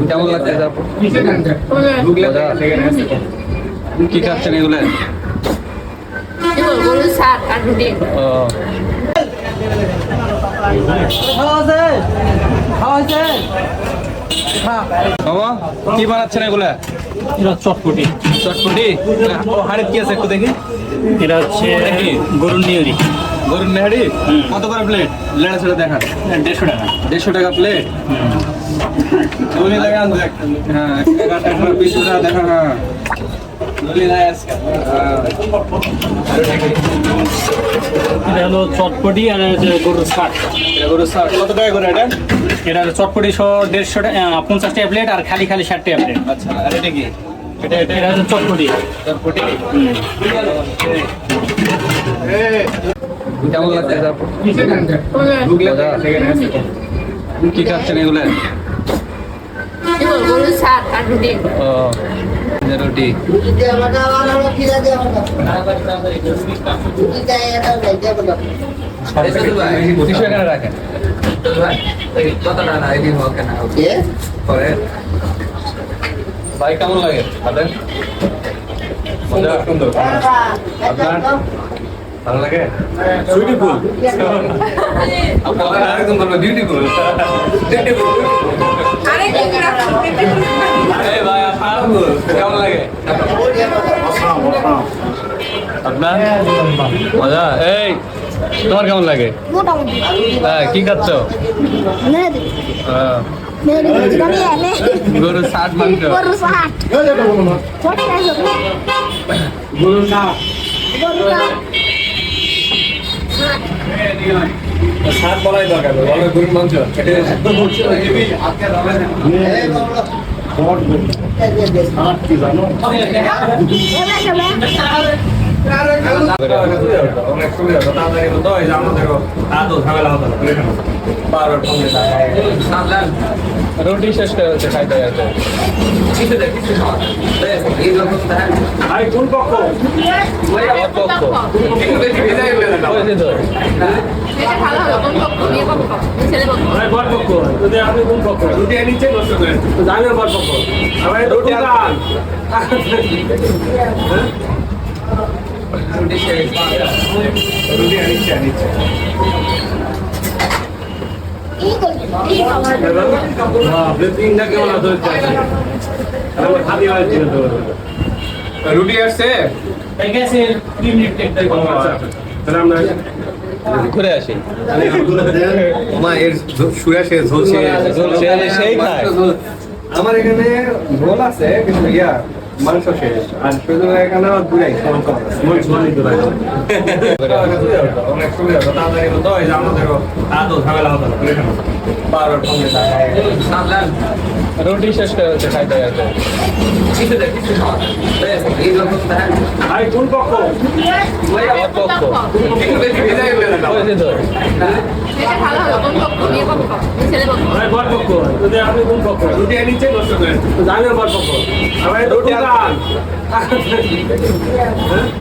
কেমন লাগছে কি খাচ্ছেন এগুলো? গরুর শাক আর রুটি। মামা কি বানাচ্ছেন এগুলা? এটা চটপটি। চটপটি? হাড়ির কি আছে একটু দেখি। এটা হচ্ছে গরুর নিউরি। গরুর নেহাড়ি কত করে প্লেট? লেড়া ছেড়ে দেখা। 150 টাকা। 150 টাকা প্লেট। হ্যাঁ পিস দেখা। হ্যাঁ এটা হলো চটপটি আর গরুর শাক। গরুর শাক কত টাকা করে এটা? এটা হলো চটপটি সহ 150 টাকা, 50 টাকা প্লেট, আর খালি 60 টাকা প্লেট। আচ্ছা আর এটা কি? এটা হচ্ছে চটপটি। চটপটি কেমন লাগছে? কি খাচ্ছেন এগুলো? গরুর শাক আর রুটি। রুটি এখানে রাখেন। ভাই কেমন লাগে? সুন্দর। আপনার ভালো লাগে? বিউটিফুল। বিউটিফুল। ভাই আপনার কেমন লাগে? আপনার মজা? এই তোমার কেমন লাগে? হ্যাঁ কি খাচ্ছ? গরুর শাক মাংস। শাক বলাই দরকার গরুর মাংস। অনেক সুবিধা তাড়াতাড়ি হতো এই যে আমাদের এত ঝামেলা হতো না। বারবার ফোন রুটি শেষ করে হচ্ছে খাইতে যাচ্ছে। ভাই কোন পক্ষ? আপনি কোন পক্ষ? রুটি নিচ্ছে নষ্ট করে জানেন বর পক্ষ। রুটি আনিচ্ছে। রুটি আসছে ঘুরে আসি। সেই খায়। আমার এখানে রোল আছে কিন্তু মাংস শেষ আর শুধু এখানে দুটাই অনেক সুবিধা তাড়াতাড়ি হতো এই যে আমাদের এত ঝামেলা হতো না। বারবার ফোন রুটি শেষ করে হচ্ছে খাইতে যাচ্ছে। ভাই কোন পক্ষ? আপনি কোন পক্ষ? রুটি নিচ্ছে নষ্ট করে জানেন বর পক্ষ। রুটি